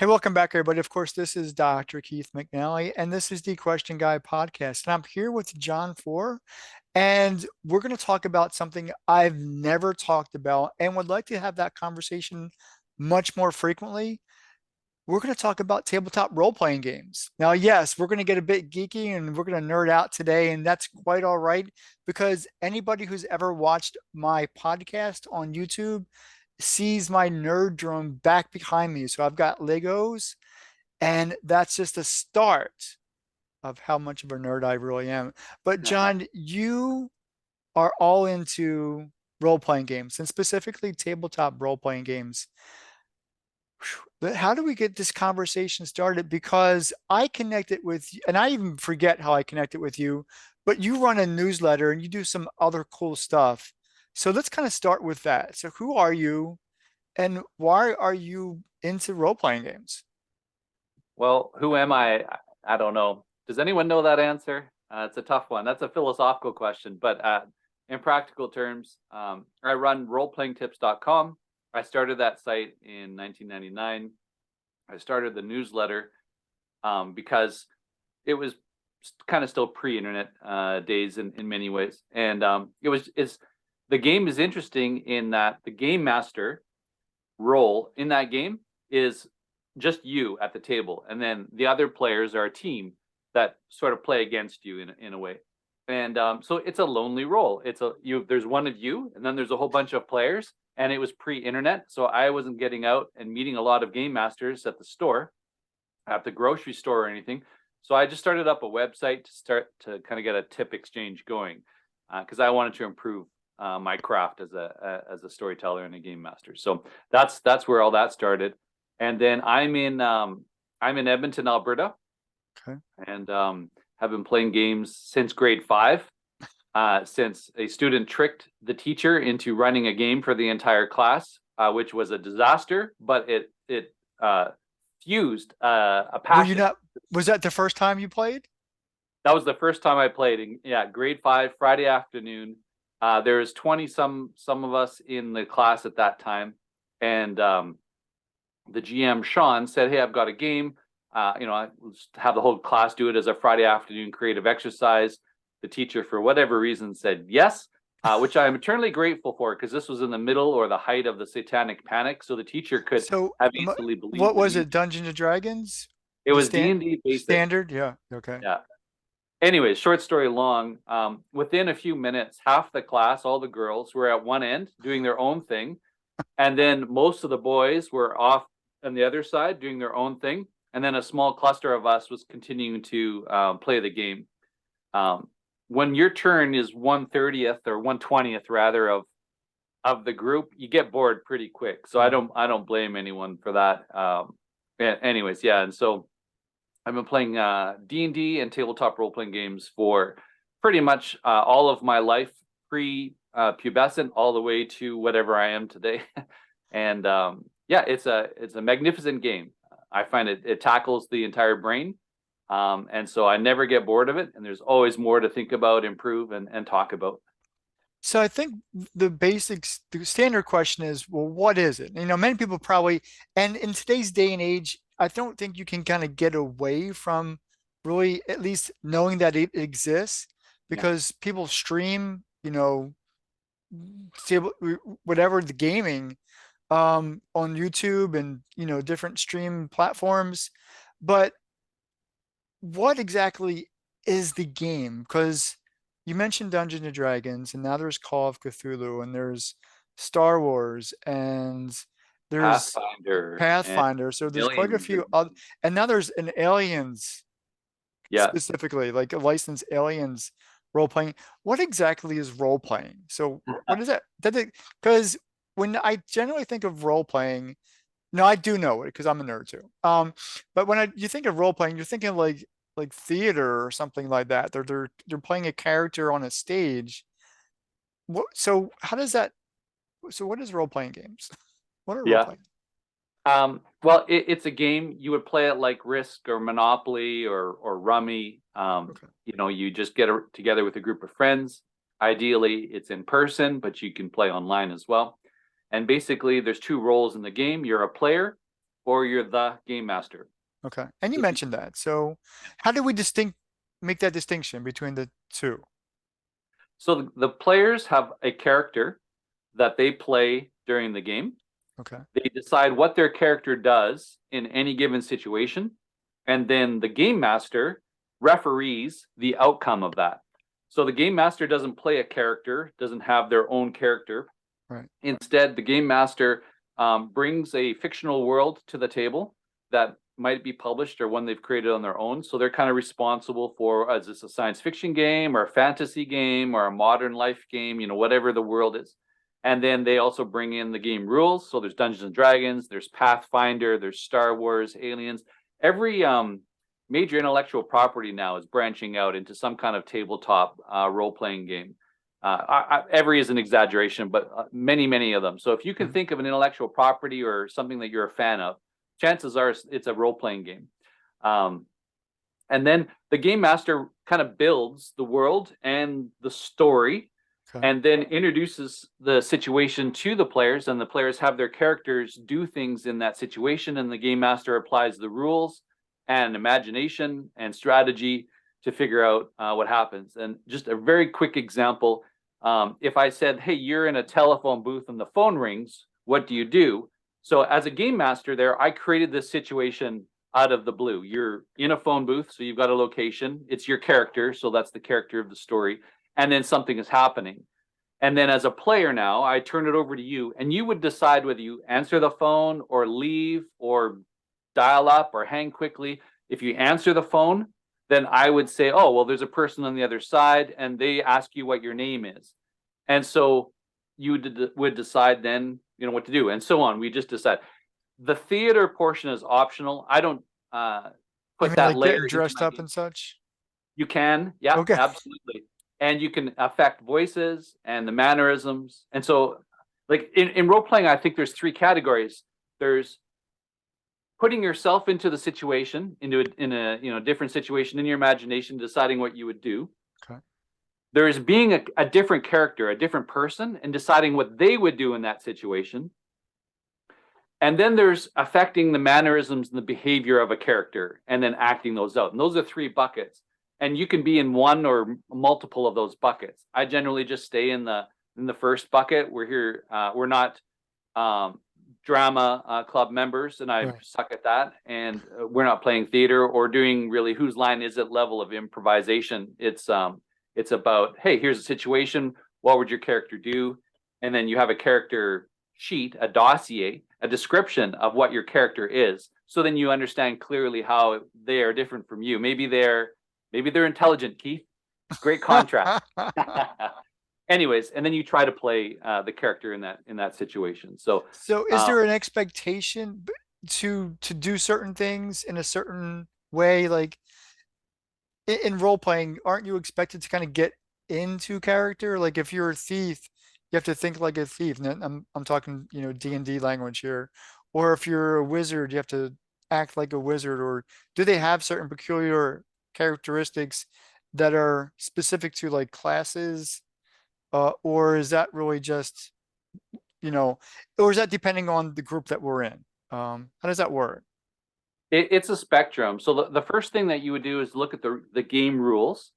Hey, welcome back, everybody. Of course, this is Dr. Keith McNally, and this is the Question Guy podcast. And I'm here with John Four, and we're going to talk about something I've never talked about and would like to have that conversation much more frequently. We're going to talk about tabletop role-playing games. Now, yes, we're going to get a bit geeky and we're going to nerd out today, and that's quite all right because anybody who's ever watched my podcast on YouTube sees my nerd drum back behind me. So I've got Legos, and that's just the start of how much of a nerd I really am. But John, you are all into role-playing games and specifically tabletop role-playing games. How do we get this conversation started? Because I connected with, and I even forget how I connected with you, but you run a newsletter and you do some other cool stuff. So let's kind of start with that. So who are you and why are you into role-playing games? Well, who am I? I don't know. Does anyone know that answer? It's a tough one. That's a philosophical question. But in practical terms, I run roleplayingtips.com. I started that site in 1999. I started the newsletter because it was kind of still pre-internet days in many ways. And the game is interesting in that the game master role in that game is just you at the table, and then the other players are a team that sort of play against you in a way. And so it's a lonely role. There's one of you, and then there's a whole bunch of players. And it was pre-internet, so I wasn't getting out and meeting a lot of game masters at the store, at the grocery store, or anything. So I just started up a website to start to kind of get a tip exchange going, because I wanted to improve my craft as a storyteller and a game master. So that's where all that started. And then I'm in Edmonton, Alberta, Okay. and have been playing games since grade 5. Since a student tricked the teacher into running a game for the entire class, which was a disaster, but it fused a Were you passion. not, was that the first time you played? That was the first time I played. Yeah, grade 5, Friday afternoon. There was 20 some of us in the class at that time, and the GM Sean said, "Hey, I've got a game. I have the whole class do it as a Friday afternoon creative exercise." The teacher, for whatever reason, said yes, which I am eternally grateful for, because this was in the middle or the height of the satanic panic. So the teacher could So have easily what believed in was me. it? Dungeons and Dragons? It The was D&D basic. standard? Yeah. Okay. Yeah. Anyways, short story long, within a few minutes, half the class, all the girls, were at one end doing their own thing. And then most of the boys were off on the other side doing their own thing. And then a small cluster of us was continuing to play the game. Um, when your turn is 1/30th or 1/20th rather of the group, you get bored pretty quick. So I don't blame anyone for that. Anyways, yeah, and so I've been playing D&D and tabletop role playing games for pretty much all of my life, pre pubescent all the way to whatever I am today. And yeah, it's a magnificent game. I find it tackles the entire brain. And so I never get bored of it, and there's always more to think about, improve, and talk about. So I think the standard question is, well, what is it? Many people probably, and in today's day and age, I don't think you can kind of get away from really at least knowing that it exists Yeah, because people stream, table, whatever the gaming on YouTube and different stream platforms. But what exactly is the game? Because you mentioned Dungeons and Dragons, and now there's Call of Cthulhu, and there's Star Wars, and there's Pathfinder and Pathfinder. So there's quite a millions. few other, and now there's an Aliens Yeah, specifically, like a licensed Aliens role playing. What exactly is role playing? So what is that? Because when I generally think of role playing, no, I do know it because I'm a nerd too. But when you think of role playing, you're thinking like theater or something like that. They're playing a character on a stage. So how does that? So what is role playing games? What are role yeah. playing? Well, it's a game. You would play it like Risk or Monopoly or Rummy. Okay. You just get together with a group of friends. Ideally, it's in person, but you can play online as well. And basically, there's two roles in the game. You're a player, or you're the game master. Okay. And you If you, mentioned that. So how do we make that distinction between the two? so the players have a character that they play during the game. Okay. They decide what their character does in any given situation, and then the game master referees the outcome of that. So the game master doesn't play a character, doesn't have their own character. Right. Instead, the game master brings a fictional world to the table that might be published or one they've created on their own. So they're kind of responsible for, is this a science fiction game or a fantasy game or a modern life game, whatever the world is. And then they also bring in the game rules. So there's Dungeons and Dragons, there's Pathfinder, there's Star Wars, Aliens. Every major intellectual property now is branching out into some kind of tabletop role-playing game. Every is an exaggeration, but many, many of them. So if you can think of an intellectual property or something that you're a fan of, chances are it's a role-playing game. And then the game master kind of builds the world and the story, Okay. and then introduces the situation to the players, and the players have their characters do things in that situation, and the game master applies the rules and imagination and strategy to figure out what happens. And just a very quick example, if I said, hey, you're in a telephone booth and the phone rings, what do you do? So as a game master there, I created this situation out of the blue. You're in a phone booth, so you've got a location. It's your character, so that's the character of the story. And then something is happening. And then as a player now, I turn it over to you, and you would decide whether you answer the phone or leave or dial up or hang quickly. If you answer the phone, then I would say, oh, well, there's a person on the other side, and they ask you what your name is. And so you would decide then, what to do, and so on. We just decide. The theater portion is optional. I don't You put mean that like layer getting into dressed my up game. and such? You can, yeah, Okay. absolutely. And you can affect voices and the mannerisms. And so, like in role playing, I think there's three categories. There's putting yourself into the situation, in a different situation in your imagination, deciding what you would do. Okay. There is being a different character, a different person, and deciding what they would do in that situation. And then there's affecting the mannerisms and the behavior of a character and then acting those out. And those are three buckets. And you can be in one or multiple of those buckets. I generally just stay in the first bucket. We're here, we're not drama club members, and I Right. suck at that. And we're not playing theater or doing really whose line is it level of improvisation. It's about, hey, here's a situation. What would your character do? And then you have a character sheet, a dossier, a description of what your character is. So then you understand clearly how they are different from you. Maybe they're intelligent, Keith. Great contrast. Anyways, and then you try to play the character in that situation. So So is uh, there an expectation to do certain things in a certain way? Like in role playing, aren't you expected to kind of get into character? Like if you're a thief, you have to think like a thief. And I'm talking, D&D language here. Or if you're a wizard, you have to act like a wizard. Or do they have certain peculiar characteristics that are specific to like classes? Or is that really just, you know, or is that depending on the group that we're in? How does that work? it's a spectrum. So the first thing that you would do is look at the game rules.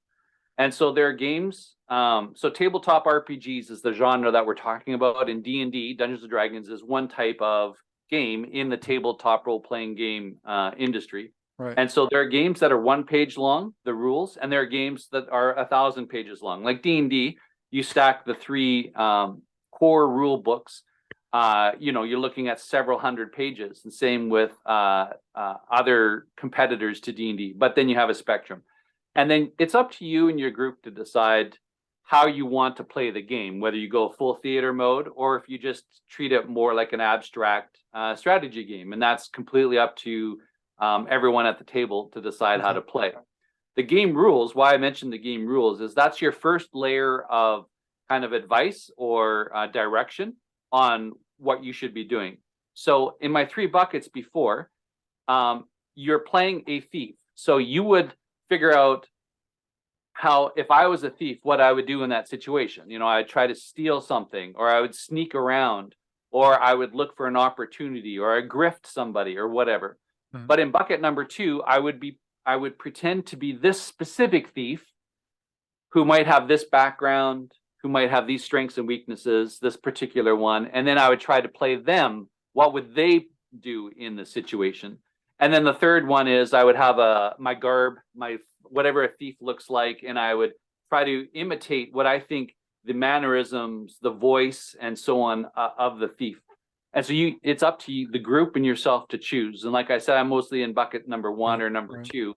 And so there are games. So tabletop RPGs is the genre that we're talking about. In D&D, Dungeons and Dragons is one type of game in the tabletop role-playing game industry. Right. And so there are games that are 1 page long, the rules, and there are games that are 1,000 pages long. Like D&D, you stack the three core rule books. You're looking at several hundred pages, and same with other competitors to D&D. But then you have a spectrum. And then it's up to you and your group to decide how you want to play the game, whether you go full theater mode or if you just treat it more like an abstract strategy game. And that's completely up to everyone at the table to decide how Okay. to play. The game rules, why I mentioned the game rules, is that's your first layer of kind of advice or direction on what you should be doing. So in my three buckets before, you're playing a thief. So you would figure out how, if I was a thief, what I would do in that situation. I'd try to steal something, or I would sneak around, or I would look for an opportunity, or I grift somebody or whatever. Mhm. But in bucket number two, I would pretend to be this specific thief who might have this background, who might have these strengths and weaknesses, this particular one, and then I would try to play them. What would they do in the situation? And then the third one is I would have my garb, my whatever a thief looks like, and I would try to imitate what I think the mannerisms, the voice, and so on of the thief. And so it's up to you, the group and yourself to choose. And like I said, I'm mostly in bucket number one Right, or number right. two,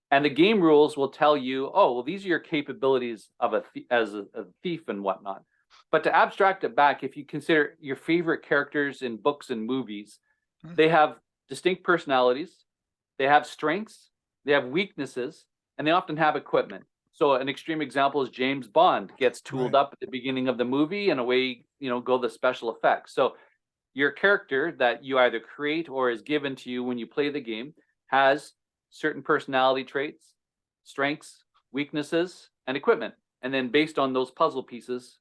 and the game rules will tell you, oh, well, these are your capabilities of as a thief and whatnot. But to abstract it back, if you consider your favorite characters in books and movies, Mhm. they have distinct personalities, they have strengths, they have weaknesses, and they often have equipment. So an extreme example is James Bond gets tooled Right. up at the beginning of the movie, and away go the special effects. So your character that you either create or is given to you when you play the game has certain personality traits, strengths, weaknesses, and equipment. And then based on those puzzle pieces,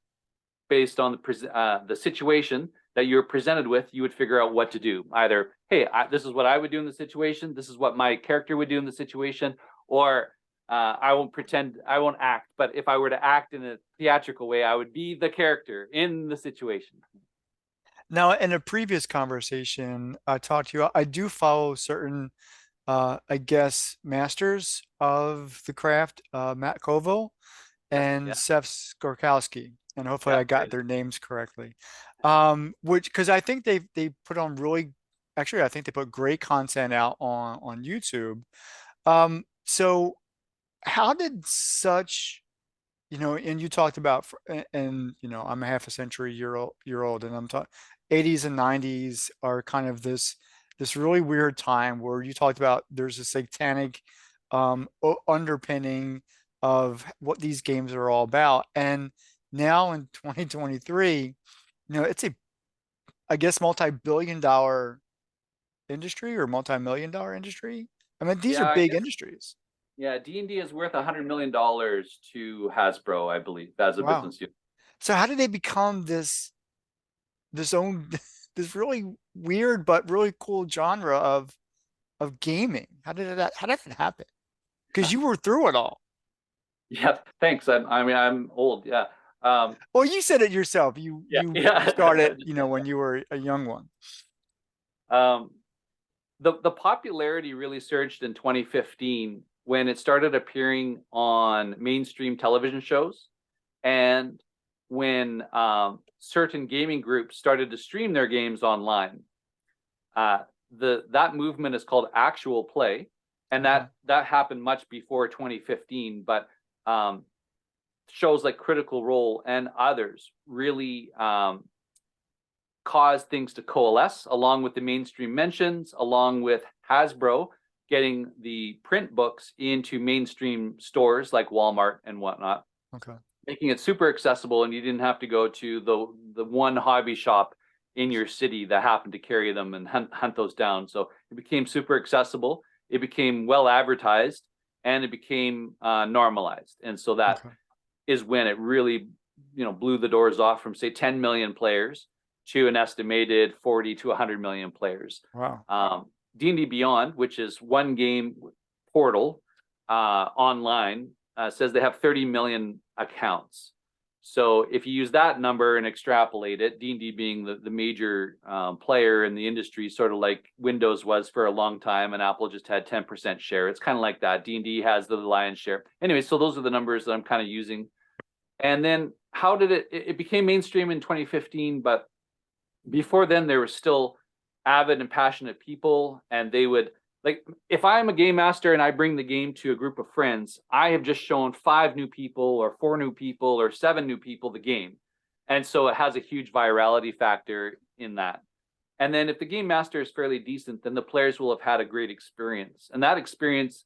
based on the situation that you're presented with, you would figure out what to do. Either, hey, this is what I would do in the situation. This is what my character would do in the situation. Or I won't pretend, I won't act. But if I were to act in a theatrical way, I would be the character in the situation. Now, in a previous conversation, I talked to you. I do follow certain, I guess, masters of the craft, Matt Colville Yes. and Yeah. Seth Skorkowski, and hopefully Yeah. I got Great. their names correctly. Which because I think they put on really, actually, I think they put great content out on YouTube. So how did such, and you talked about, and I'm a half a century year old, and I'm talking 80s and 90s are kind of this really weird time where you talked about there's a satanic underpinning of what these games are all about. And now in 2023, it's a, I guess, multi-billion dollar industry or multi-million dollar industry. I mean, these are Yeah, I big guess. industries. Yeah, D&D is worth $100 million to Hasbro, I believe, as a Wow. business unit. So how did they become this own this really weird but really cool genre of gaming? How did that happen? Because you were through it all. Yeah, thanks. I'm old. Yeah. Um, Well, you said it yourself. You yeah, you you yeah. started, when you were a young one. um, the popularity really surged in 2015 when it started appearing on mainstream television shows, and when certain gaming groups started to stream their games online. Uh, that movement is called actual play, and Okay. that happened much before 2015. But um, shows like Critical Role and others really caused things to coalesce, along with the mainstream mentions, along with Hasbro getting the print books into mainstream stores like Walmart and whatnot, Okay. making it super accessible, and you didn't have to go to the one hobby shop in your city that happened to carry them and hunt those down. So it became super accessible. It became well advertised, and it became normalized. And so that Okay. is when it really, blew the doors off from say 10 million players to an estimated 40 to 100 million players. Wow. D&D Beyond, which is one game portal online, says they have 30 million accounts. So if you use that number and extrapolate it, D&D being the major player in the industry, sort of like Windows was for a long time, and Apple just had 10% share. It's kind of like that. D&D has the lion's share. Anyway, so those are the numbers that I'm kind of using. And then how did it became mainstream in 2015, but before then there were still avid and passionate people, and they would, like, if I'm a game master and I bring the game to a group of friends, I have just shown 5 new people or 4 new people or 7 new people the game. And so it has a huge virality factor in that. And then if the game master is fairly decent, then the players will have had a great experience. And that experience,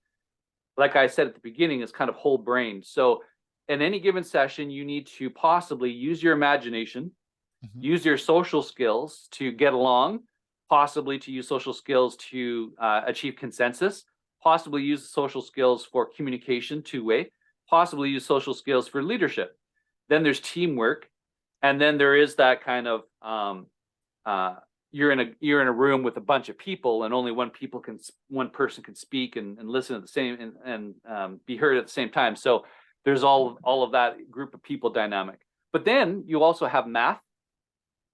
like I said at the beginning, is kind of whole brain. So in any given session, you need to possibly use your imagination, Mhm. use your social skills to get along, possibly to use social skills to achieve consensus, possibly use social skills for communication two-way, possibly use social skills for leadership. Then there's teamwork, and then there is that kind of you're in a room with a bunch of people, and only one person can speak and listen at the same and be heard at the same time. So there's all of that group of people dynamic. But then you also have math,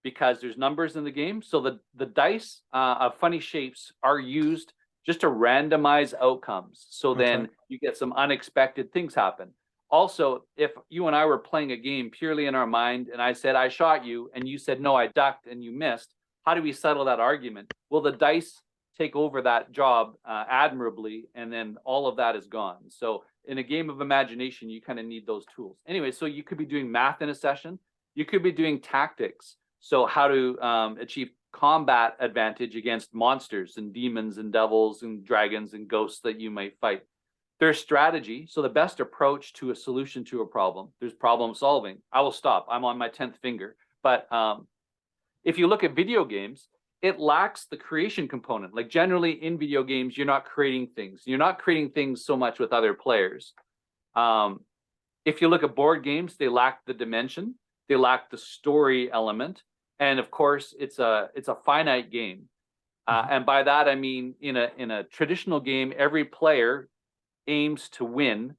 because there's numbers in the game. So the dice of funny shapes are used just to randomize outcomes. So Okay. then you get some unexpected things happen. Also, if you and I were playing a game purely in our mind, and I said I shot you, and you said no, I ducked, and you missed, how do we settle that argument? Well, the dice take over that job admirably, and then all of that is gone. So in a game of imagination, you kind of need those tools. Anyway, so you could be doing math in a session. You could be doing tactics. So how to achieve combat advantage against monsters and demons and devils and dragons and ghosts that you might fight. There's strategy. So the best approach to a solution to a problem. There's problem solving. I will stop. I'm on my 10th finger. But if you look at video games, it lacks the creation component. Like generally in video games, you're not creating things. You're not creating things so much with other players. If you look at board games, they lack the dimension. They lack the story element. And of course, it's a finite game. Mhm. And by that, I mean, in a traditional game, every player aims to win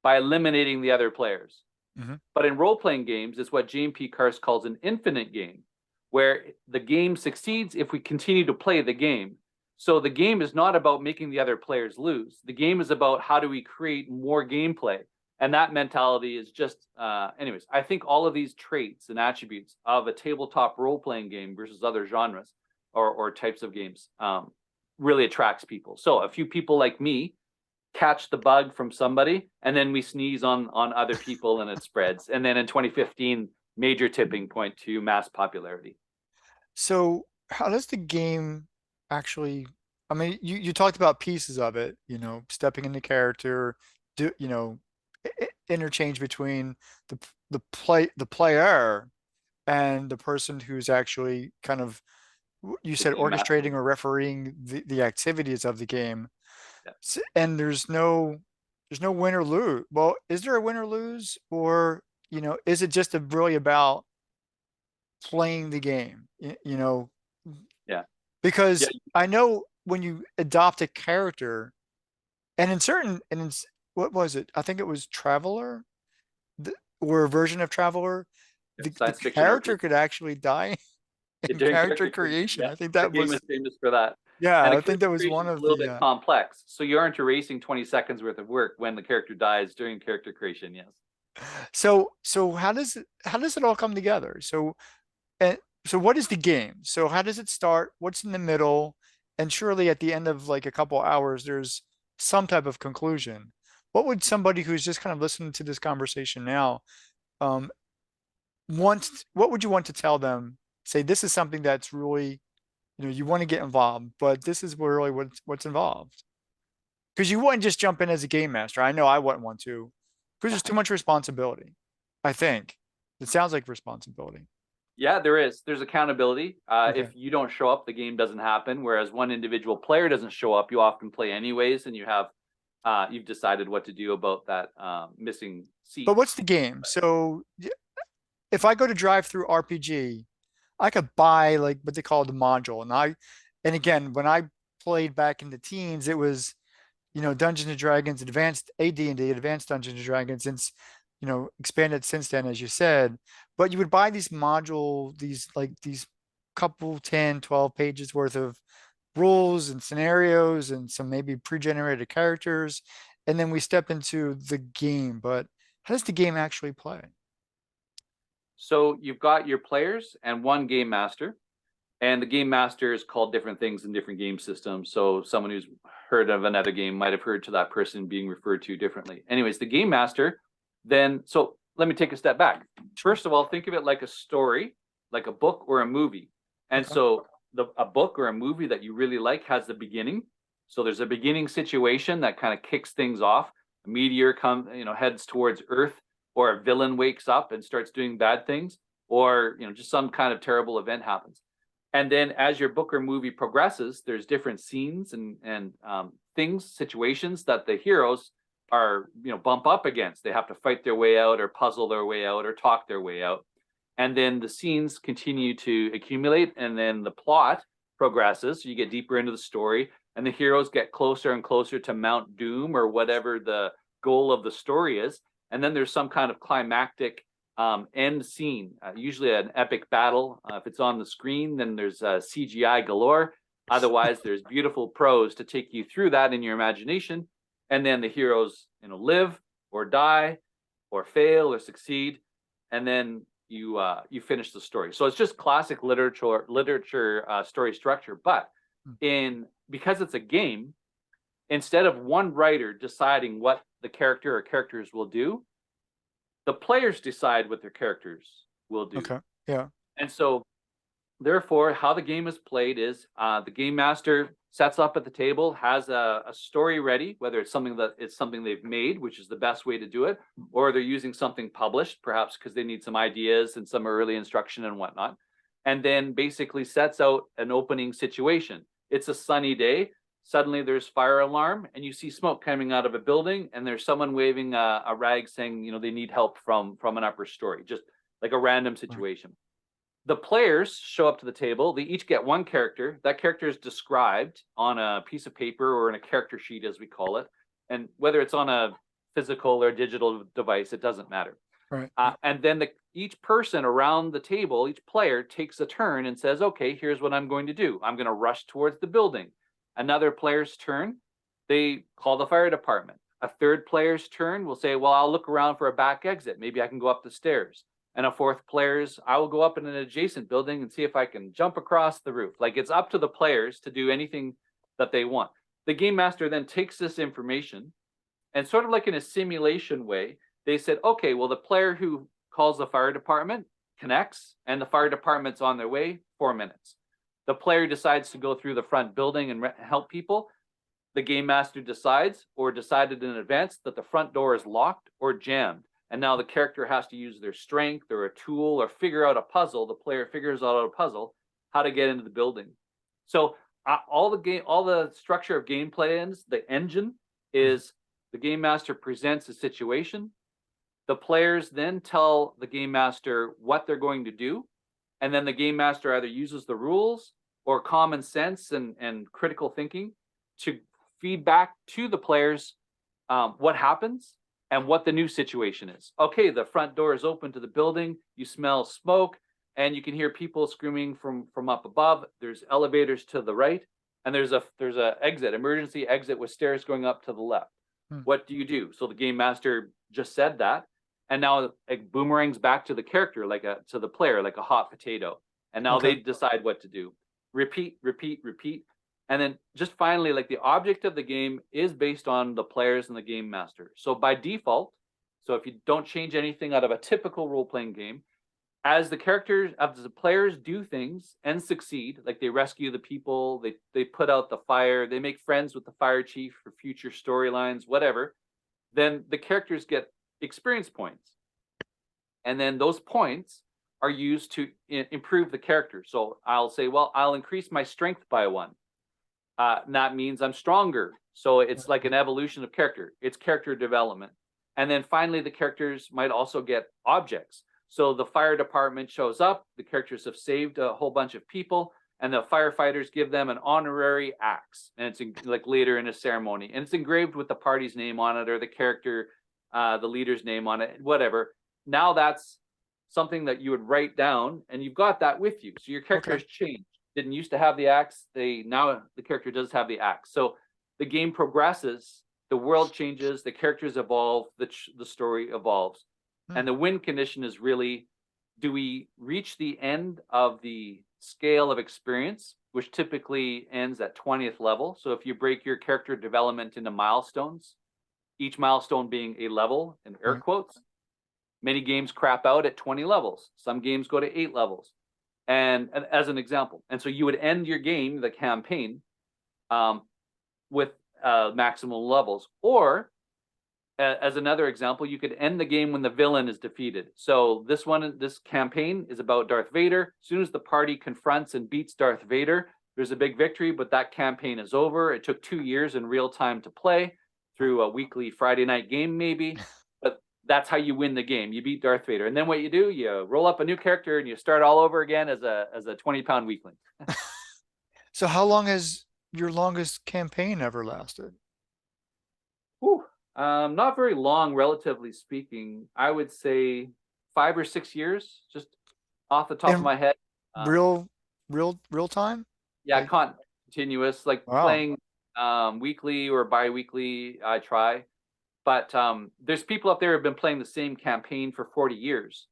by eliminating the other players. Mhm. But in role-playing games, it's what James P. Carse calls an infinite game, where the game succeeds if we continue to play the game. So the game is not about making the other players lose. The game is about how do we create more gameplay. And that mentality is just, anyways, I think all of these traits and attributes of a tabletop role-playing game versus other genres or types of games really attracts people. So a few people like me catch the bug from somebody, and then we sneeze on other people and it spreads. And then in 2015, major tipping point to mass popularity. So how does the game actually, I mean, you talked about pieces of it, stepping into character, interchange between the player and the person who's actually kind of, you The said game master. orchestrating or refereeing the activities of the game. Yeah. And there's no win or lose. Well, is there a win or lose, or is it just really about playing the game? Yeah. Yeah. Because I know when you adopt a character, and in certain, and in, what was it? I think it was Traveler, or a version of Traveler. The Science fiction character RPG. could actually die in During character character creation, creation. yeah, I think that that game is was, famous for that. yeah, And the I think character that was creation one is a of little the, bit complex, so you aren't erasing 20 seconds worth of work when the character dies during character creation. Yes. so how does it all come together? And so what is the game? So how does it start? What's in the middle? And surely at the end of like a couple hours, there's some type of conclusion. What would somebody who's just kind of listening to this conversation now, um, what would you want to tell them? Say, this is something that's really, you want to get involved, but this is really what's involved. Because you wouldn't just jump in as a game master. I know I wouldn't want to, because there's too much responsibility. I think it sounds like responsibility. Yeah, there's accountability. Okay. If you don't show up, the game doesn't happen. Whereas one individual player doesn't show up, you often play anyways, and you've decided what to do about that missing But seat. what's the game? So if I go to drive through RPG, I could buy like what they call the module. And again, when I played back in the teens, it was, Dungeons and Dragons Advanced AD&D, Advanced Dungeons and Dragons, since, expanded since then, as you said. But you would buy these module, these couple 10, 12 pages worth of rules and scenarios and some maybe pre-generated characters. And then we step into the game. But how does the game actually play? So you've got your players and one game master, and the game master is called different things in different game systems. So someone who's heard of another game might have heard to that person being referred to differently. Anyways, the game master then, so let me take a step back. Sure. First of all, think of it like a story, like a book or a movie. And Okay. so a book or a movie that you really like has the beginning. So there's a beginning situation that kind of kicks things off. A meteor comes, heads towards Earth, or a villain wakes up and starts doing bad things, or just some kind of terrible event happens. And then as your book or movie progresses, there's different scenes and things, situations that the heroes are bump up against. They have to fight their way out, or puzzle their way out, or talk their way out. and then the scenes continue to accumulate, and then the plot progresses. So you get deeper into the story, and the heroes get closer and closer to Mount Doom or whatever the goal of the story is. And then there's some kind of climactic end scene, usually an epic battle. If it's on the screen, then there's CGI galore. Otherwise, there's beautiful prose to take you through that in your imagination. And then the heroes, live or die or fail or succeed. And then you finish the story. So it's just classic literature story structure. But because it's a game, instead of one writer deciding what the character or characters will do, the players decide what their characters will do. Okay. Yeah. And so therefore, how the game is played is the game master sets up at the table, has a story ready, whether it's something they've made, which is the best way to do it, or they're using something published, perhaps because they need some ideas and some early instruction and whatnot, and then basically sets out an opening situation. It's a sunny day. Suddenly there's fire alarm and you see smoke coming out of a building, and there's someone waving a rag saying, they need help from an upper story, just like a random situation. The players show up to the table. They each get one character. That character is described on a piece of paper or in a character sheet, as we call it. And whether it's on a physical or digital device, it doesn't matter. Right. And then each person around the table, each player takes a turn and says, okay, here's what I'm going to do. I'm going to rush towards the building. Another player's turn, they call the fire department. A third player's turn will say, well, I'll look around for a back exit. Maybe I can go up the stairs. And a fourth player's, I will go up in an adjacent building and see if I can jump across the roof. Like, it's up to the players to do anything that they want. The game master then takes this information and, sort of like in a simulation way, they said, okay, well, the player who calls the fire department connects and the fire department's on their way, 4 minutes. The player decides to go through the front building and help people. The game master decides or decided in advance that the front door is locked or jammed. And now the character has to use their strength or a tool or figure out a puzzle. The player figures out a puzzle, how to get into the building. So all the structure of gameplay ends. The engine is the game master presents a situation. The players then tell the game master what they're going to do. And then the game master either uses the rules or common sense and critical thinking to feed back to the players what happens and what the new situation is. Okay, the front door is open to the building. You smell smoke, and you can hear people screaming from up above. There's elevators to the right, and there's a emergency exit with stairs going up to the left. What do you do? So the game master just said that, and now it boomerangs back to the character, to the player, like a hot potato. And now they decide what to do. Repeat, repeat, repeat. And then just finally, like, the object of the game is based on the players and the game master. So by default, so if you don't change anything out of a typical role-playing game, as the players do things and succeed, like they rescue the people, they put out the fire, they make friends with the fire chief for future storylines, whatever, then the characters get experience points. And then those points are used to improve the character. So I'll say, well, I'll increase my strength by 1. That means I'm stronger. So it's like an evolution of character. It's character development. And then finally, the characters might also get objects. So the fire department shows up, the characters have saved a whole bunch of people, and the firefighters give them an honorary axe. And it's like later in a ceremony. And it's engraved with the party's name on it, or the character, the leader's name on it, whatever. Now that's something that you would write down, and you've got that with you. So your character has changed. Didn't used to have the axe. Now the character does have the axe. So the game progresses, the world changes, the characters evolve, the story evolves. And the win condition is really, do we reach the end of the scale of experience, which typically ends at 20th level. So if you break your character development into milestones, each milestone being a level in air quotes, many games crap out at 20 levels. Some games go to 8 levels. And as an example, and so you would end your game, the campaign, with maximum levels. Or as another example, you could end the game when the villain is defeated. So this campaign is about Darth Vader. As soon as the party confronts and beats Darth Vader, there's a big victory, but that campaign is over. It took 2 years in real time to play through a weekly Friday night game, maybe. But that's how you win the game. You beat Darth Vader, and then what you do, you roll up a new character and you start all over again as a 20-pound weakling. So how long has your longest campaign ever lasted? Whew. Not very long, relatively speaking. I would say 5 or 6 years, just off the top of In my head. Um, real, real time? yeah, Like, continuous, like wow. playing weekly or bi-weekly. I try, but there's people up there who have been playing the same campaign for 40 years.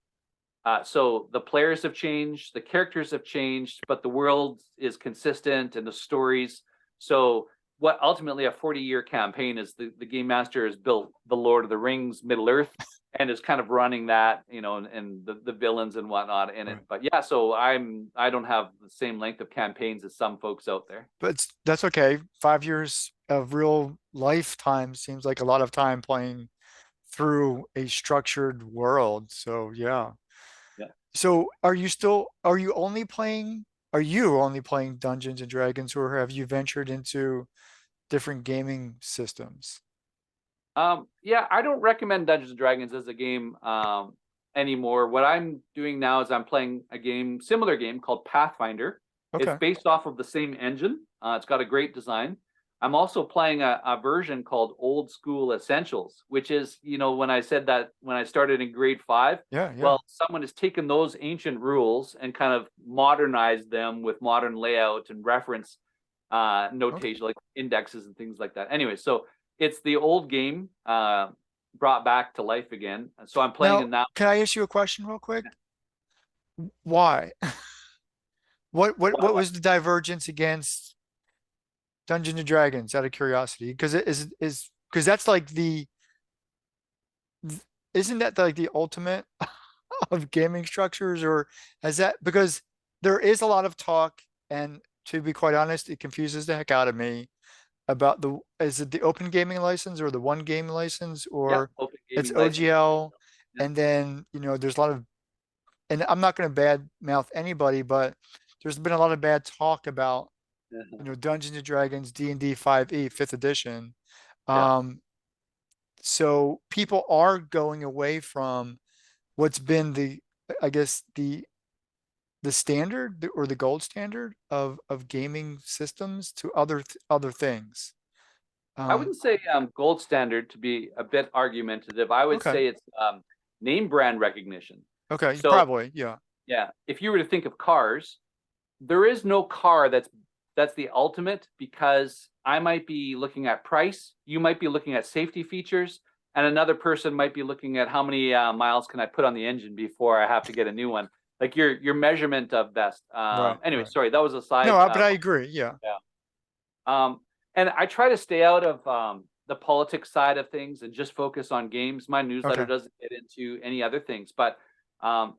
So the players have changed, the characters have changed, but the world is consistent and the stories. So what ultimately a 40-year campaign is, the game master has built the Lord of the Rings Middle Earth and is kind of running that, and the villains and whatnot in it. Right. But yeah, so I don't have the same length of campaigns as some folks out there. But that's okay. 5 years of real lifetime seems like a lot of time playing through a structured world. So yeah. Yeah. So are you only playing Dungeons and Dragons, or have you ventured into different gaming systems? Yeah, I don't recommend Dungeons and Dragons as a game anymore. What I'm doing now is I'm playing a game, similar game called Pathfinder. It's Okay. based off of the same engine. It's got a great design. I'm also playing a version called Old School Essentials, which is, when I said that when I started in grade 5, Yeah, yeah. well, someone has taken those ancient rules and kind of modernized them with modern layout and reference Okay. notation, like indexes and things like that. Anyway, so it's the old game brought back to life again. So I'm playing Now, it now. can I ask you a question real quick? Why? What Wow. was the divergence against Dungeons and Dragons out of curiosity? Because it is because that's like isn't that like the ultimate of gaming structures, or has that because there is a lot of talk, and to be quite honest, it confuses the heck out of me about the is it the open gaming license or the one game license, Yeah, or open it's gaming license. OGL, Yeah. and then there's a lot of, and I'm not going to bad mouth anybody, but there's been a lot of bad talk about Dungeons and Dragons D&D 5e 5th edition. Yeah. Um, so people are going away from what's been I guess the standard or the gold standard of gaming systems to other things. I Um, wouldn't say gold standard, to be a bit argumentative. I would okay, say it's name brand recognition. okay, So probably, yeah, yeah, if you were to think of cars, there is no car that's the ultimate, because I might be looking at price, you might be looking at safety features, and another person might be looking at how many miles can I put on the engine before I have to get a new one. Like your measurement of best. right, Anyway, right. sorry, that was a No, side. but I agree, yeah, Yeah. And I try to stay out of the politics side of things and just focus on games. My newsletter okay, doesn't get into any other things, but um,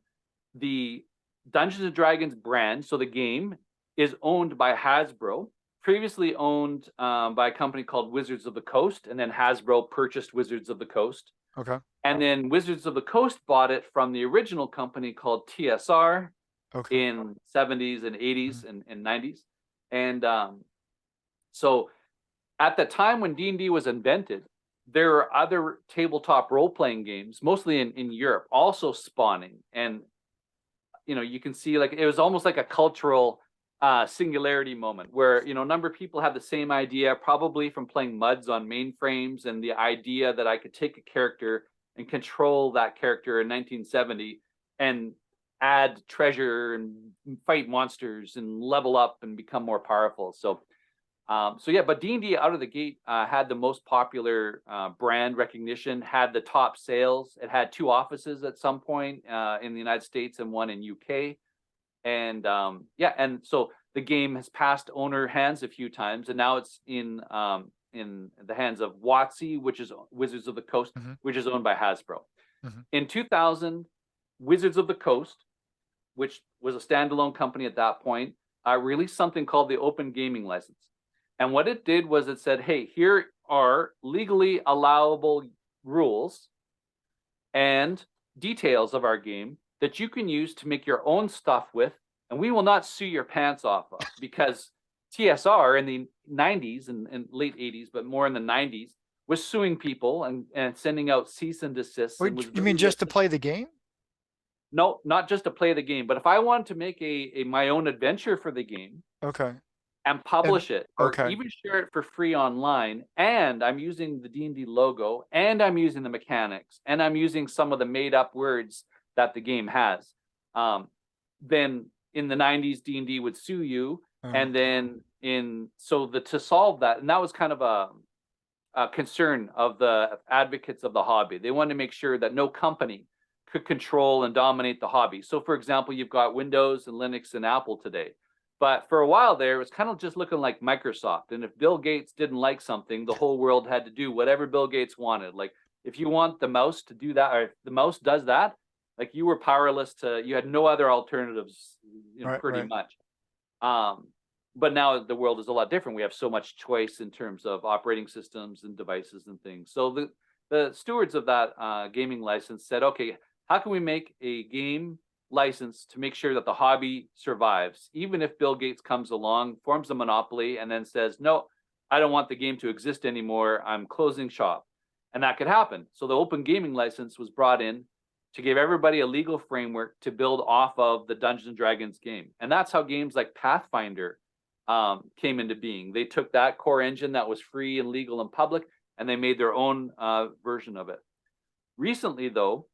the Dungeons and Dragons brand, so the game, is owned by Hasbro, previously owned by a company called Wizards of the Coast, and then Hasbro purchased Wizards of the Coast. okay, And then Wizards of the Coast bought it from the original company called TSR okay. in 70s and Mhm. 80s and 90s. And so at the time when D&D was invented, there were other tabletop role-playing games, mostly in Europe, also spawning. And you can see, like, it was almost like a cultural singularity moment where a number of people have the same idea, probably from playing muds on mainframes, and the idea that I could take a character and control that character in 1970 and add treasure and fight monsters and level up and become more powerful. So yeah, but D&D out of the gate had the most popular brand recognition, had the top sales. It had two offices at some point in the United States and one in UK. And yeah, and so the game has passed owner hands a few times, and now it's in the hands of WotC, which is Wizards of the Coast, Mhm. which is owned by Hasbro. Mhm. In 2000, Wizards of the Coast, which was a standalone company at that point, released something called the Open Gaming License. And what it did was it said, hey, here are legally allowable rules and details of our game that you can use to make your own stuff with, and we will not sue your pants off of, because TSR in the 90s and late 80s, but more in the 90s, was suing people and sending out cease and desists and was You very mean just to litigious. play the game? No, not just to play the game, but if I wanted to make a my own adventure for the game Okay. and And publish it or okay. even share it for free online, and I'm using the D&D logo and I'm using the mechanics and I'm using some of the made up words that the game has, um, then in the 90s D&D would sue you. Oh, And then in so the to solve that, and that was kind of a concern of the advocates of the hobby. They wanted to make sure that no company could control and dominate the hobby. So, for example, you've got Windows and Linux and Apple today. But for a while there, it was kind of just looking like Microsoft. And if Bill Gates didn't like something, the whole world had to do whatever Bill Gates wanted. Like, if you want the mouse to do that, or if the mouse does that, like you were powerless to, you had no other alternatives, right, pretty right. much. Um, but now the world is a lot different. We have so much choice in terms of operating systems and devices and things. So the stewards of that gaming license said, okay, how can we make a game license to make sure that the hobby survives, even if Bill Gates comes along, forms a monopoly, and then says, no, I don't want the game to exist anymore. I'm closing shop. And that could happen. So the open gaming license was brought in to give everybody a legal framework to build off of the Dungeons and Dragons game. And that's how games like Pathfinder came into being. They took that core engine that was free and legal and public, and they made their own version of it. Recently, though,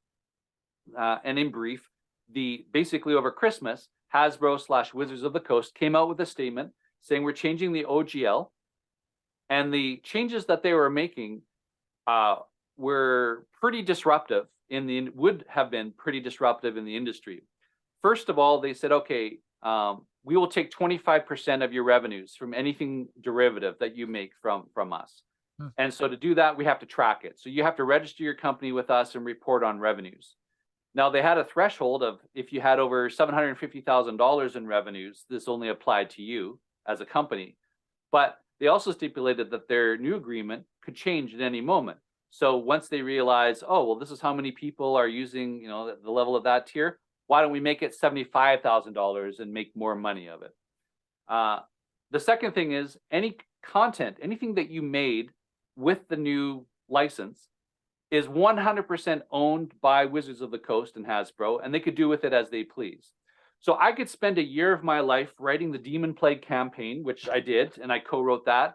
and in brief, the basically over Christmas, Hasbro slash Wizards of the Coast came out with a statement saying we're changing the OGL, and the changes that they were making uh, were pretty disruptive would have been pretty disruptive in the industry. First of all, they said, okay, we will take 25% of your revenues from anything derivative that you make from us. Hmm. And so to do that, we have to track it. So you have to register your company with us and report on revenues. Now they had a threshold of if you had over $750,000 in revenues, this only applied to you as a company. But they also stipulated that their new agreement could change at any moment. So once they realize, oh, well, this is how many people are using, the level of that tier, why don't we make it $75,000 and make more money of it? The second thing is any content, anything that you made with the new license is 100% owned by Wizards of the Coast and Hasbro, and they could do with it as they please. So I could spend a year of my life writing the Demon Plague campaign, which I did, and I co-wrote that.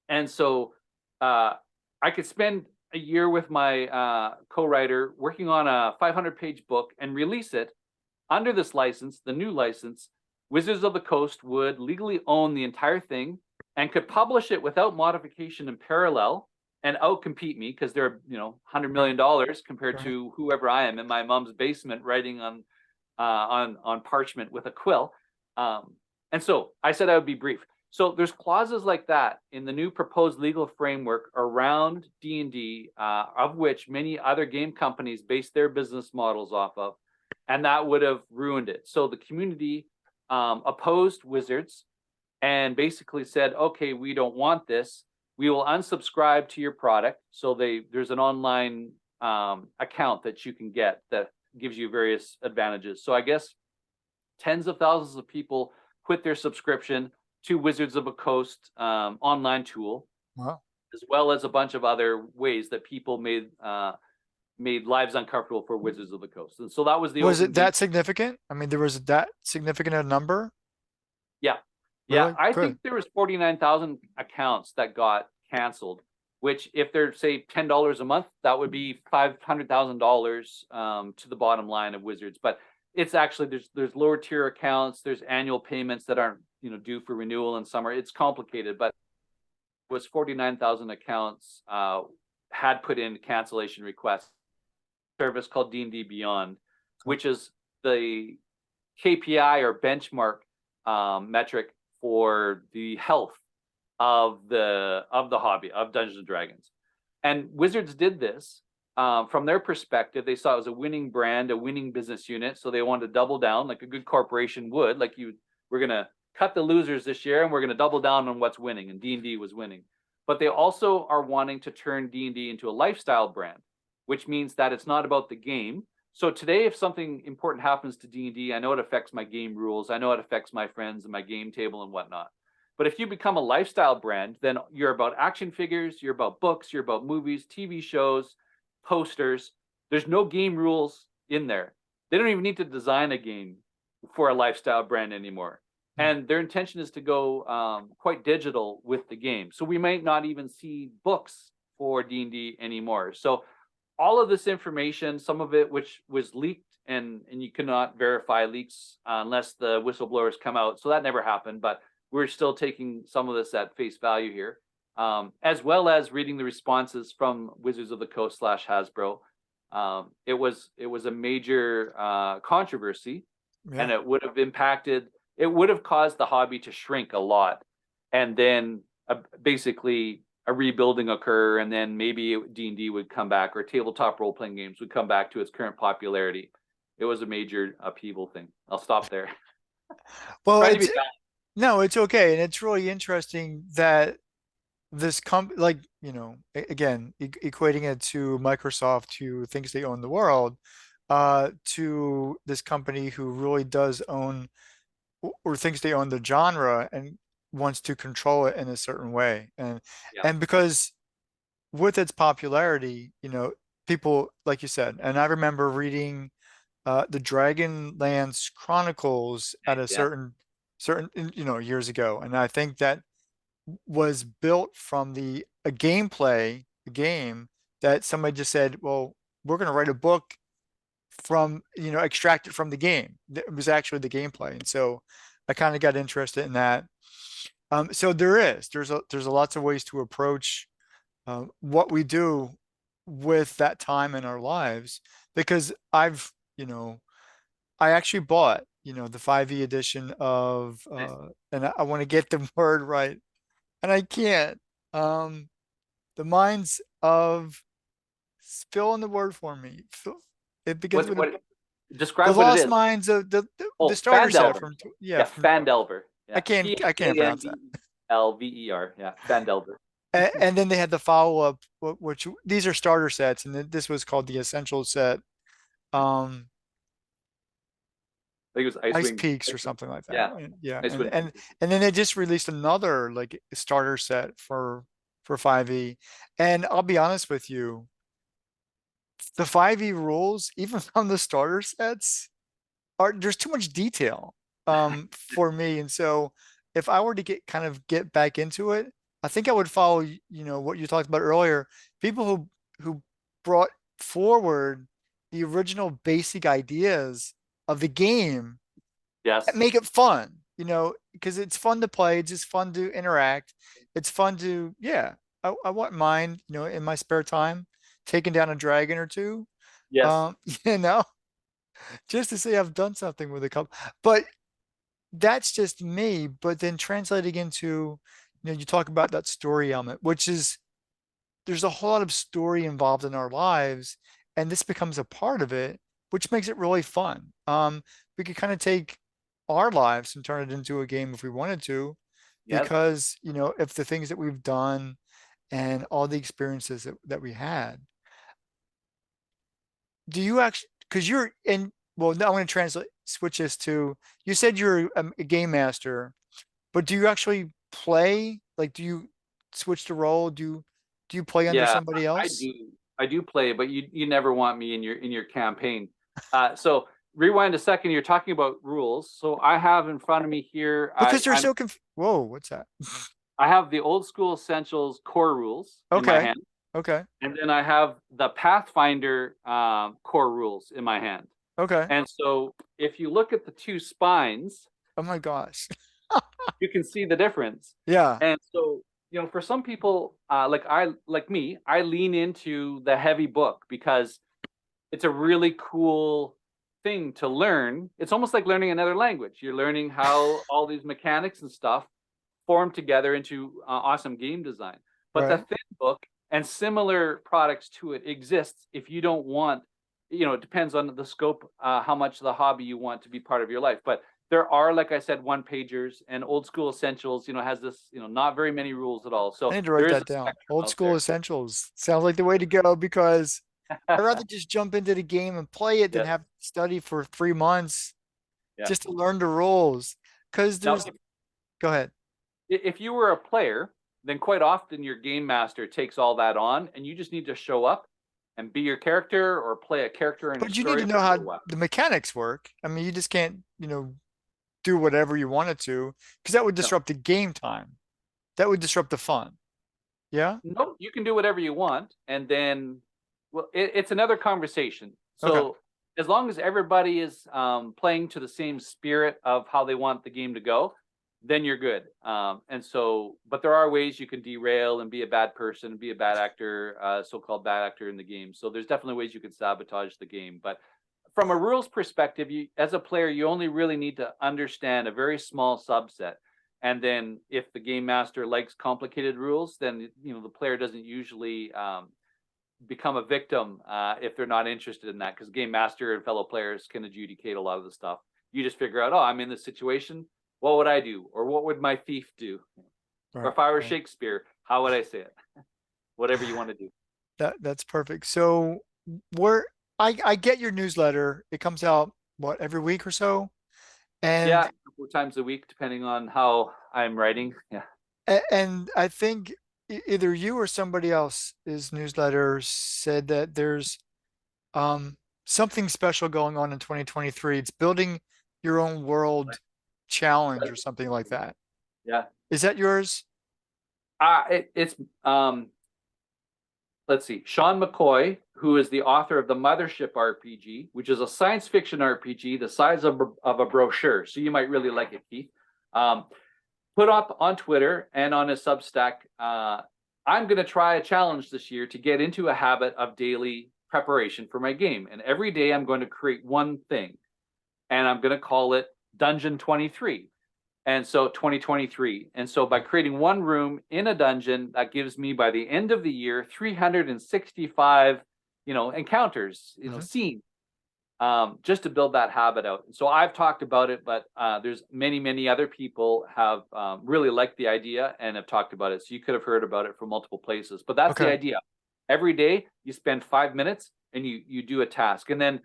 And so I could spend a year with my co-writer working on a 500-page book and release it under this license, the new license. Wizards of the Coast would legally own the entire thing and could publish it without modification in parallel and outcompete me because they're $100 million compared Right. to whoever I am in my mom's basement writing on parchment with a quill. And so I said I would be brief. So there's clauses like that in the new proposed legal framework around D&D, of which many other game companies base their business models off of, and that would have ruined it. So the community opposed Wizards and basically said, okay, we don't want this. We will unsubscribe to your product. So there's an online account that you can get that gives you various advantages. So I guess tens of thousands of people quit their subscription to Wizards of the Coast online tool, Wow. as well as a bunch of other ways that people made lives uncomfortable for Wizards of the Coast. And so that was the Was open it game. that significant? I mean, there was that significant a number? Yeah. Yeah. Really? I Good. think there was 49,000 accounts that got canceled, which if they're say $10 a month, that would be $500,000 to the bottom line of Wizards. But it's actually there's lower tier accounts, there's annual payments that aren't due for renewal in summer. It's complicated, but it was 49,000 accounts had put in cancellation requests. Service called D&D Beyond, which is the KPI or benchmark metric for the health of the hobby of Dungeons and Dragons. And Wizards did this from their perspective. They saw it was a winning brand, a winning business unit, so they wanted to double down like a good corporation would. Like we're gonna cut the losers this year, and we're gonna double down on what's winning. And D&D was winning, but they also are wanting to turn D&D into a lifestyle brand, which means that it's not about the game. So today, if something important happens to D&D, I know it affects my game rules. I know it affects my friends and my game table and whatnot. But if you become a lifestyle brand, then you're about action figures, you're about books, you're about movies, TV shows, posters. There's no game rules in there. They don't even need to design a game for a lifestyle brand anymore. Mm. And their intention is to go quite digital with the game. So we might not even see books for D&D anymore. So all of this information, some of it which was leaked, and you cannot verify leaks unless the whistleblowers come out. So that never happened, but we're still taking some of this at face value here, as well as reading the responses from Wizards of the Coast slash Hasbro. It was a major controversy, and Yeah. it would have caused the hobby to shrink a lot, and then basically a rebuilding occur, and then maybe D&D would come back, or tabletop role playing games would come back to its current popularity. It was a major upheaval thing. I'll stop there. Well, Trying to it's be balanced. no, it's okay. And it's really interesting that this like, again, equating it to Microsoft, who thinks they own the world, to this company who really does own or thinks they own the genre and wants to control it in a certain way. Yeah, And because with its popularity, people, like you said, and I remember reading the Dragonlance Chronicles at a yeah, certain years ago, and I think that was built from the a gameplay a game that somebody just said, well, we're going to write a book from extract it from the game. It was actually the gameplay, and so I kind of got interested in that. So there's a lots of ways to approach what we do with that time in our lives, because I actually bought the 5e edition of nice. and I want to get the word right, and I can't. The Minds of, fill in the word for me. It begins What's with a, what? the Describe what it Lost is. Minds of the Oh, starter set Fandelver. from, Yeah, from, Fandelver. I Yeah, can't P I can't A N pronounce D that. E L V E R. Yeah, Fandelver. And then they had the follow up, which these are starter sets, and this was called the Essential set. Um, I think it was Ice Peaks or something like that. Yeah, Yeah, and Icewind and Dale. and then they just released another like starter set for 5e. And I'll be honest with you, the 5e rules, even on the starter sets, are there's too much detail for me. And so if I were to get back into it, I think I would follow, what you talked about earlier, people who brought forward the original basic ideas of the game Yes. make it fun, because it's fun to play, it's just fun to interact. It's fun to, yeah. I wouldn't mind, in my spare time, taking down a dragon or two. Yes. Um, you know, just to say I've done something with a couple. But that's just me. But then translating into, you talk about that story element, which is there's a whole lot of story involved in our lives, and this becomes a part of it, which makes it really fun. We could kind of take our lives and turn it into a game if we wanted to, Yes. because if the things that we've done and all the experiences that we had, do you actually, because you're in, well, now I'm going to translate, switch this to, you said you're a game master, but do you actually play? Like, do you switch the role? Do you play under Yeah, somebody I else? do. I do play, but you never want me in your campaign. So rewind a second. You're talking about rules. So I have in front of me here. Because they're so whoa, what's that? I have the old school essentials core rules in my Okay. hand, Okay. and then I have the Pathfinder core rules in my hand. Okay. And so if you look at the two spines, Oh my gosh. you can see the difference. Yeah. And so, for some people, like me, I lean into the heavy book because it's a really cool thing to learn. It's almost like learning another language. You're learning how all these mechanics and stuff form together into awesome game design. But the Right. thin book and similar products to it exists if you don't want, it depends on the scope, how much the hobby you want to be part of your life. But there are, like I said, one pagers, and old school essentials, has this, not very many rules at all. I So need to there write is that a down. spectrum Old out school there. essentials sounds like the way to go, because I'd rather just jump into the game and play it than Yes. have to study for 3 months Yeah. just to learn the rules. Because Now, go ahead. if you were a player, then quite often your game master takes all that on, and you just need to show up and be your character or play a character in a But you need story to know for a how little while. the mechanics work. I mean, you just can't, do whatever you wanted to, because that would No, disrupt the game time. That would disrupt the fun. Yeah? no, you can do whatever you want, and then, well, it's another conversation. Okay. So as long as everybody is playing to the same spirit of how they want the game to go, then you're good. And so, but there are ways you can derail and be a bad person, be a bad actor, so-called bad actor in the game. So there's definitely ways you can sabotage the game. But from a rules perspective, you, as a player, you only really need to understand a very small subset. And then if the game master likes complicated rules, then the player doesn't usually become a victim if they're not interested in that, because game master and fellow players can adjudicate a lot of the stuff. You just figure out, oh, I'm in this situation. What would I do? Or what would my thief do? Or Right. if I were Right. Shakespeare, how would I say it? Whatever you want to do. That's perfect. So where I get your newsletter. It comes out what, every week or so? Yeah, And a couple of times a week, depending on how I'm writing. Yeah. and I think either you or somebody else's newsletter said that there's um something special going on in 2023. It's building your own world challenge or something like that. Yeah. Is that yours? It's let's see, Sean McCoy, who is the author of the Mothership RPG, which is a science fiction RPG the size of a brochure. So you might really like it, Keith. Um, Put up on Twitter and on his Substack. I'm going to try a challenge this year to get into a habit of daily preparation for my game. And every day I'm going to create one thing, and I'm going to call it Dungeon 23. And so 2023. And so by creating one room in a dungeon, that gives me by the end of the year 365, encounters, Mhm. scenes, just to build that habit out. And so I've talked about it, but there's many other people have really liked the idea and have talked about it. So you could have heard about it from multiple places. But that's the Okay. idea. Every day you spend 5 minutes and you do a task, and then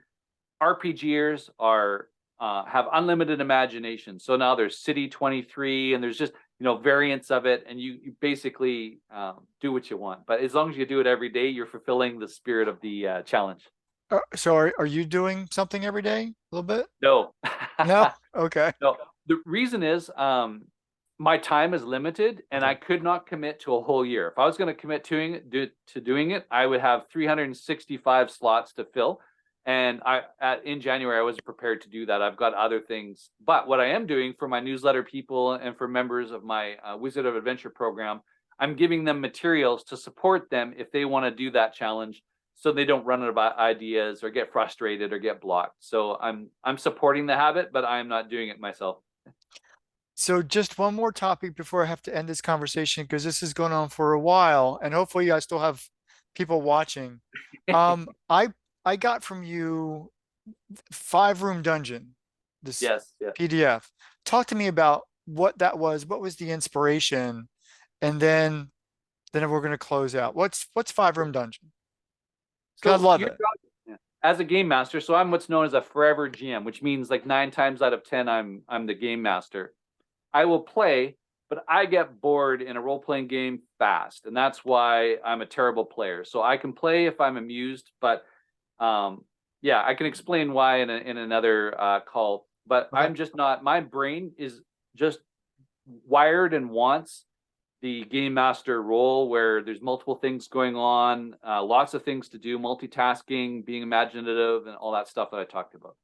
RPGers are have unlimited imagination. So now there's City 23, and there's just variants of it, and you basically do what you want. But as long as you do it every day, you're fulfilling the spirit of the challenge. So are you doing something every day? A little bit? No, No? Okay. no. The reason is my time is limited, and Okay. I could not commit to a whole year. If I was going to commit to doing it, I would have 365 slots to fill. And in January, I wasn't prepared to do that. I've got other things. But what I am doing for my newsletter people and for members of my Wizard of Adventure program, I'm giving them materials to support them if they want to do that challenge, so they don't run out of ideas or get frustrated or get blocked. So I'm supporting the habit, but I'm not doing it myself. So just one more topic before I have to end this conversation because this is going on for a while and hopefully I still have people watching. Um, I I got from you 5 room dungeon, this Yes, yeah. PDF. Talk to me about what that was. What was the inspiration? And then we're going to close out. What's 5 room dungeon? 'Cause I So love your it. job, yeah, as a game master, so I'm what's known as a forever GM, which means like 9 times out of 10, I'm the game master. I will play, but I get bored in a role playing game fast, and that's why I'm a terrible player. So I can play if I'm amused, but um, yeah, I can explain why in another call. But Okay. I'm just not. My brain is just wired and wants the game master role where there's multiple things going on, lots of things to do, multitasking, being imaginative, and all that stuff that I talked about.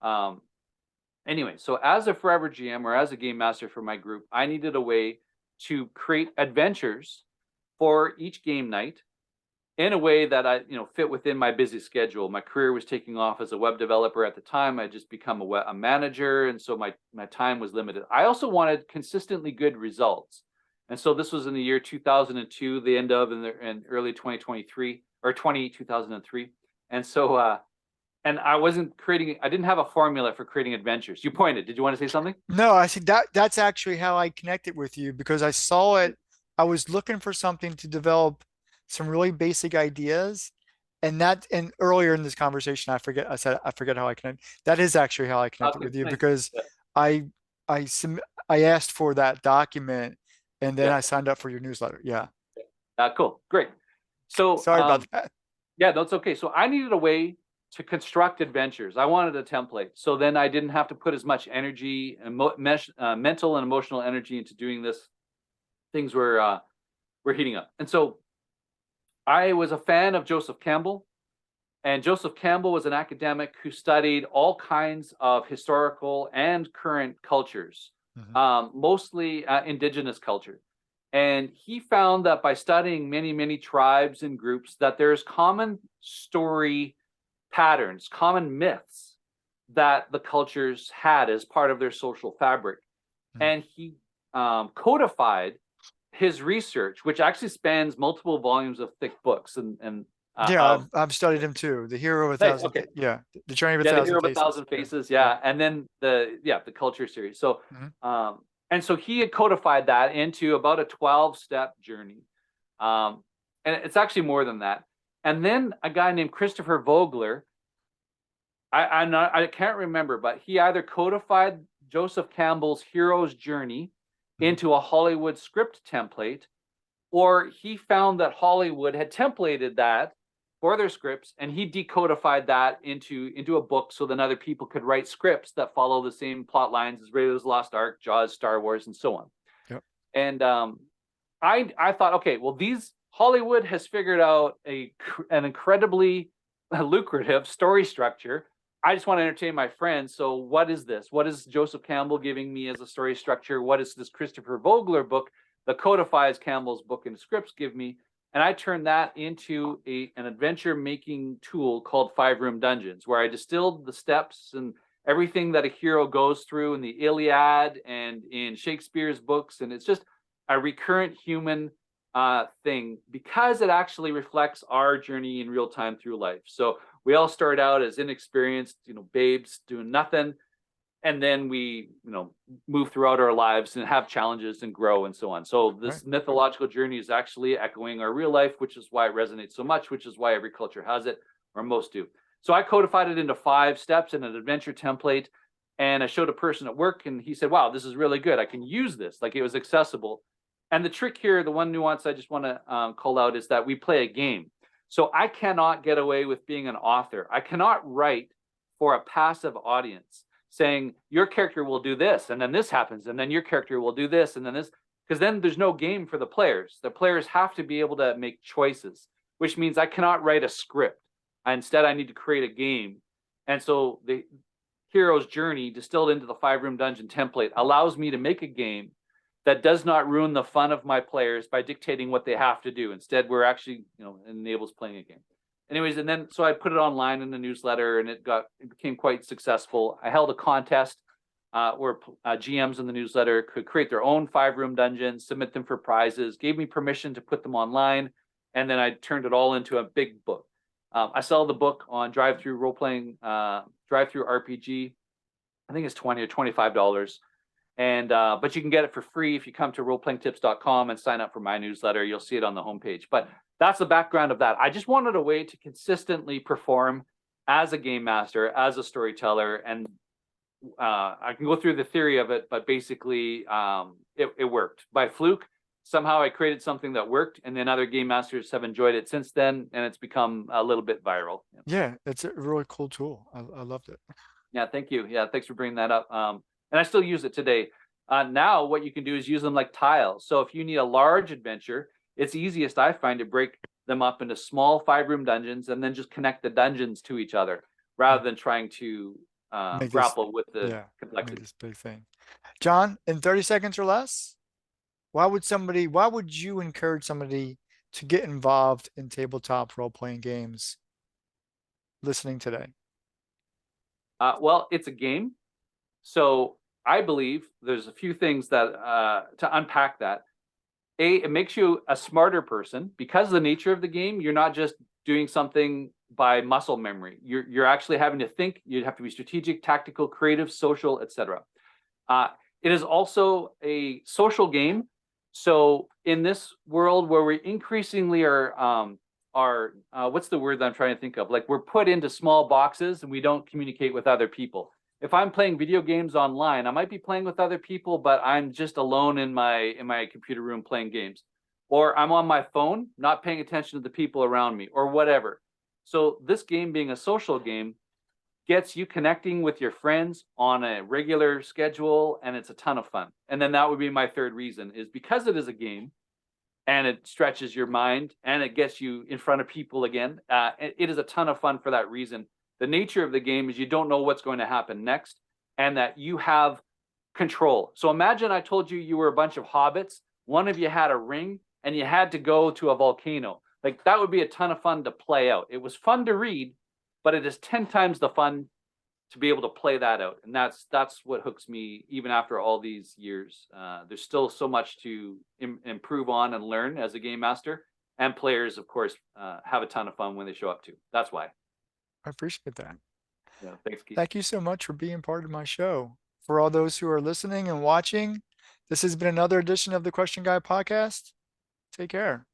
Um, anyway, so as a forever GM or as a game master for my group, I needed a way to create adventures for each game night in a way that I, fit within my busy schedule. My career was taking off as a web developer at the time. I just become a manager, and so my time was limited. I also wanted consistently good results, and so this was in the year 2002, the end of and early 2023 or 2003, and so and I wasn't creating. I didn't have a formula for creating adventures. You pointed. Did you want to say something? No, I see that's actually how I connected with you because I saw it. I was looking for something to develop some really basic ideas. And earlier in this conversation, I said I forget how I connected. That is actually how I connected Okay, with you nice. because Yeah. I I sub- I asked for that document And then Yeah. I signed up for your newsletter. Yeah. Cool. Great. So, Sorry about that. yeah, that's okay. So I needed a way to construct adventures. I wanted a template. So then I didn't have to put as much energy and mental and emotional energy into doing this. Things were heating up. And so I was a fan of Joseph Campbell. And Joseph Campbell was an academic who studied all kinds of historical and current cultures, Hmm. mostly indigenous culture. And he found that by studying many, many tribes and groups, that there's common story patterns, common myths that the cultures had as part of their social fabric. And he codified his research, which actually spans multiple volumes of thick books and Yeah, of I've studied him too. The Hero of a nice. Thousand, Okay. yeah, the Journey of a Yeah, the Thousand Hero of a Faces. Thousand Yeah, Faces. yeah. Yeah, and then the culture series. So, Hmm. um, and so he had codified that into about a 12-step journey, um, and it's actually more than that. And then a guy named Christopher Vogler, I can't remember, but he either codified Joseph Campbell's hero's journey Hmm. into a Hollywood script template, or he found that Hollywood had templated that for their scripts, and he decodified that into a book so then other people could write scripts that follow the same plot lines as Raiders of the Lost Ark, Jaws, Star Wars, and so on. Yep. And I thought, okay, well, these Hollywood has figured out an incredibly lucrative story structure. I just want to entertain my friends. So what is this? What is Joseph Campbell giving me as a story structure? What is this Christopher Vogler book that codifies Campbell's book and scripts give me? And I turned that into an adventure making tool called 5 Room Dungeons, where I distilled the steps and everything that a hero goes through in the Iliad and in Shakespeare's books. And it's just a recurrent human thing because it actually reflects our journey in real time through life. So we all start out as inexperienced, babes doing nothing, and then we, move throughout our lives and have challenges and grow and so on. So Right. this mythological journey is actually echoing our real life, which is why it resonates so much, which is why every culture has it, or most do. So I codified it into 5 steps in an adventure template, and I showed a person at work, and he said, "Wow, this is really good. I can use this." Like, it was accessible. And the trick here, the one nuance I just want to call out, is that we play a game. So I cannot get away with being an author. I cannot write for a passive audience saying your character will do this and then this happens and then your character will do this and then this, because then there's no game for the players. The players have to be able to make choices, which means I cannot write a script. Instead, I need to create a game. And so the hero's journey distilled into the 5 Room Dungeon template allows me to make a game that does not ruin the fun of my players by dictating what they have to do. Instead, we're actually, enables playing a game. Anyways, and then so I put it online in the newsletter, and it became quite successful. I held a contest where GMs in the newsletter could create their own 5 Room dungeons, submit them for prizes, gave me permission to put them online, and then I turned it all into a big book. I sell the book on Drive Through Role Playing, Drive Through RPG. I think it's $20 or $25. And but you can get it for free if you come to roleplayingtips.com and sign up for my newsletter. You'll see it on the homepage. But that's the background of that. I just wanted a way to consistently perform as a game master, as a storyteller, and I can go through the theory of it, but basically it worked by fluke. Somehow I created something that worked, and then other game masters have enjoyed it since then, and it's become a little bit viral. Yeah, it's a really cool tool. I loved it. Yeah, thank you. Yeah, thanks for bringing that up. And I still use it today. Now, what you can do is use them like tiles. So if you need a large adventure, it's easiest, I find, to break them up into small 5 Room dungeons and then just connect the dungeons to each other rather than trying to Make this, grapple with the yeah, make complexity. this big thing. John, in 30 seconds or less, why would you encourage somebody to get involved in tabletop role-playing games listening today? Well, it's a game. So I believe there's a few things that to unpack that. It makes you a smarter person because of the nature of the game. You're not just doing something by muscle memory. You're actually having to think. You have to be strategic, tactical, creative, social, etc. It is also a social game. So in this world where we increasingly are what's the word that I'm trying to think of? Like, we're put into small boxes and we don't communicate with other people. if I'm playing video games online, I might be playing with other people, but I'm just alone in my computer room playing games. Or I'm on my phone, not paying attention to the people around me, or whatever. So this game being a social game gets you connecting with your friends on a regular schedule, and it's a ton of fun. And then that would be my third reason, is because it is a game and it stretches your mind and it gets you in front of people again. It is a ton of fun for that reason. The nature of the game is you don't know what's going to happen next, and that you have control. So imagine I told you you were a bunch of hobbits, one of you had a ring, and you had to go to a volcano. Like, that would be a ton of fun to play out. It was fun to read, but it is 10 times the fun to be able to play that out. And that's what hooks me even after all these years. There's still so much to improve on and learn as a game master. And players, of course, have a ton of fun when they show up too. That's why. I appreciate that. Yeah, thanks, Keith. Thank you so much for being part of my show. For all those who are listening and watching, this has been another edition of the Question Guy podcast. Take care.